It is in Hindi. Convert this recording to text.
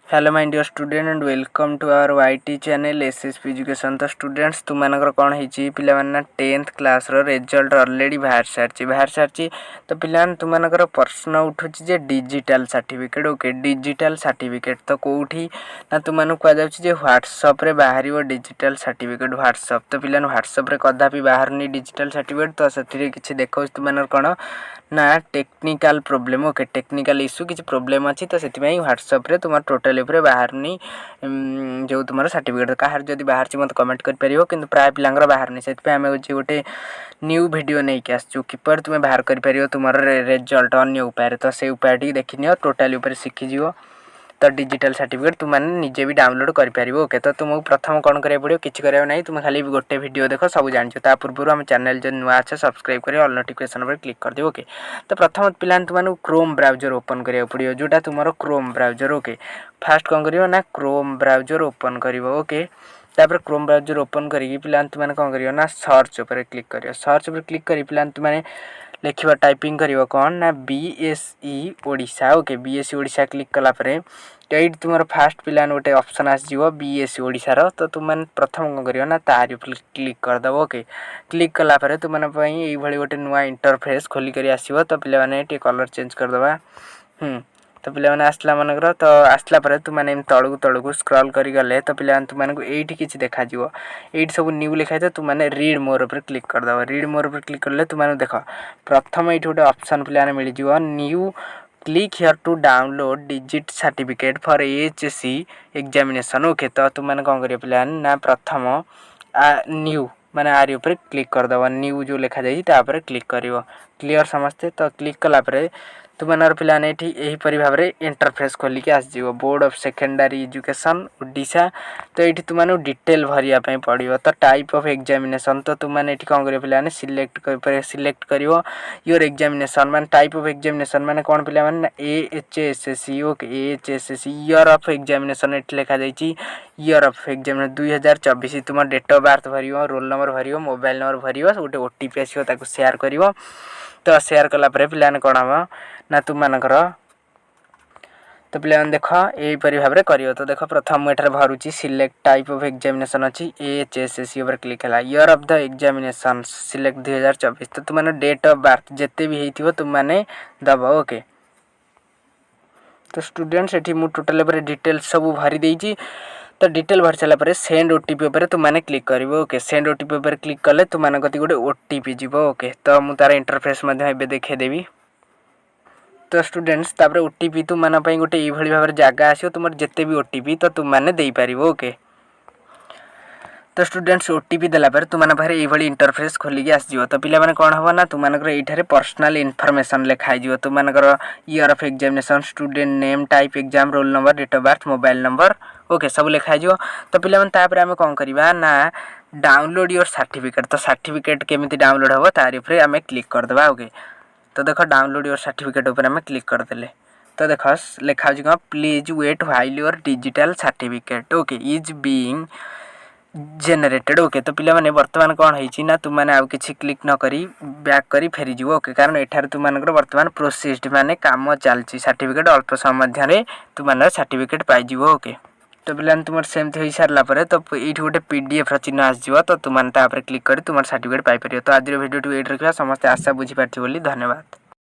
Hello my dear student and welcome to our YT channel S.S.P education. तो स्टूडेंट्स तुम कौन है पिला 10th क्लास रिजल्ट ऑलरेडी बाहर सारी तो पिला तुम प्रश्न उठू जे digital certificate. Okay digital certificate तो कौटी ना तुम कहुचे व्हाट्सएप रे बाहर डिजिटल सर्टिफिकेट व्हाट्सएप तो पिला व्हाट्सएप रे कदापि बाहर डिजिटल सर्टिफिकेट तो से किसी देखा तुम कौन ना technical problem. Okay technical issue किसी प्रोब्लेम अच्छी तो से व्हाट्सएप रे तुम टोटली बाहर जो तुम सर्टिफिकेट कहार जब बाहर मत कमेंट कर पार कि प्राय पिला बाहर से आम गोटे न्यू वीडियो नहीं कि आसचु किपर तुम बाहर कर तुम रिजल्ट अन्य उपाय तो से उपाय देखी नि टोटाली शिखीज तो डिजिटल सर्टिफिकेट तुम निजे भी डाउनलोड कर। ओके तो तुमको प्रथम कौन करा पड़ो किसी करा ना तुम खाली गोटे वीडियो देख सब जानछ पूर्व आम चैनल जो नुआ अच्छे सब्सक्राइब कर ऑल नोटिफिकेशन पर क्लिक कर दियो। ओके तो प्रथम पिला तुम क्रोम ब्राउजर ओपन करा पड़ो जोटा तुम क्रोम ब्राउजर। ओके फास्ट कौन कर ना क्रोम ब्राउजर ओपन कर। ओके तापर क्रोम ब्राउजर ओपन करी पिला तुम कौन कर ना सर्च पर क्लिक कर सर्च पर क्लिक कर पिला तुम लिखा टाइपिंग कर कौन ना BSE Odisha. Okay BSE Odisha click कलापर ये तुम फास्ट पिला गोटे ऑप्शन आसो BSE ओडिशार तो तुम प्रथम कौन कर ना तार क्लिक करदेव। ओके क्लिक कलापर तुम ये गोटे नुआ इंटरफेस खोलिक आसो तो पे कलर चेंज करदे। तो पे आसला मनकर तो आसला तुमने तलू तलू स्क्रॉल करी गले तो पे तुमको ये किसी देखा ये सब न्यू लिखाई तो तुमने रीड मोर पर क्लिक करदेव। रीड मोर पर क्लिक कले तुमने देख प्रथम ये गोटे ऑप्शन पे मिल न्यू click here to download digit certificate for HSC examination. Okay तो तुमने कौन कर पे ना प्रथम न्यू माने आर ऊपर क्लिक करदेव न्यू जो लिखा जापर क्लिक कर क्लीयर समस्ते तो क्लिक कलापर तुम पिलाने यहीपरी भाव में इंटरफेस खोलिक आसो board of secondary education Odisha तो ये तुमने डिटेल भरिया पड़ो तो टाइप ऑफ एग्जामिनेशन तो तुमने कौन कर पे सिलेक्ट कर योर एग्जामिनेशन मान टाइप ऑफ एग्जामिनेशन माने कौन पे AHSC। Okay AHSC year of examination ये लिखा जाइए ईयर ऑफ एग्जामिनेशन 2024 तुम डेट ऑफ बर्थ भर रोल नंबर भर मोबाइल नंबर भर गोटे OTP आसो सेयार कर तो सेयार कलापर पे कौन हम ना तुम तो पे देख यहीपरी भाव में कर तो देख प्रथम मुझे भरुची सिलेक्ट टाइप ऑफ एग्जामिनेशन अच्छी AHSC पर क्लिक है year of the examination select 2024 तो तुमने डेट ऑफ बर्थ जिते भी होती तुमने दब। ओके तो स्टूडेंट्स ये मुझे टोटाल डिटेल सब भरी देती तो डिटेल भर सारापर सेंड OTP पर तुमने क्लिक कर। ओके सेंड OTP पर क्लिक कले तुम कति गोटे OTP जीव। ओके तो मुझे तार इंटरफेस देखेदेवी तो स्टूडेंट्स तापर OTP तुम गोटे ये भाव में जगह आसो तुम जिते भी OTP तो तुमने दे पार। ओके तो स्टूडेंट्स OTP देलापर तुम ये इंटरफेस खोलिक आसो तो पे कौन हम ना तुम ये पर्सनल इनफॉरमेशन लिखाई तुम year of examination student name type exam roll number date of birth mobile number. Okay सब लिखाई तो पे आम कौन करवा ना डाउनलोड योर सर्टिफिकेट तो सर्टिफिकेट केमी डाउनलोड हम तार आम क्लिक करदे। ओके तो देख डाउनलोड योर सर्टिफिकेट उपर आम क्लिक करदेले तो देख लिखा कौन please wait while your digital certificate okay is being generated. Okay तो पे बर्तमान कौन है तुमने आउ कि क्लिक न करी बैक करी फेरीज। ओके कारण एठार तुम बर्तमान प्रोसेस्ड माने काम चलती सर्टिफिकेट अल्प समय तुम सर्टिफिकेट पाइज। ओके तो पे तुम सेमती हो सारापर तो ये गोटे PDF चिन्ह आसो तो तुमने क्लिक कर तुम सर्टिफिकेट पाइपर। तो आज वीडियो ये रखा समस्त आशा बुझीपार धन्यवाद।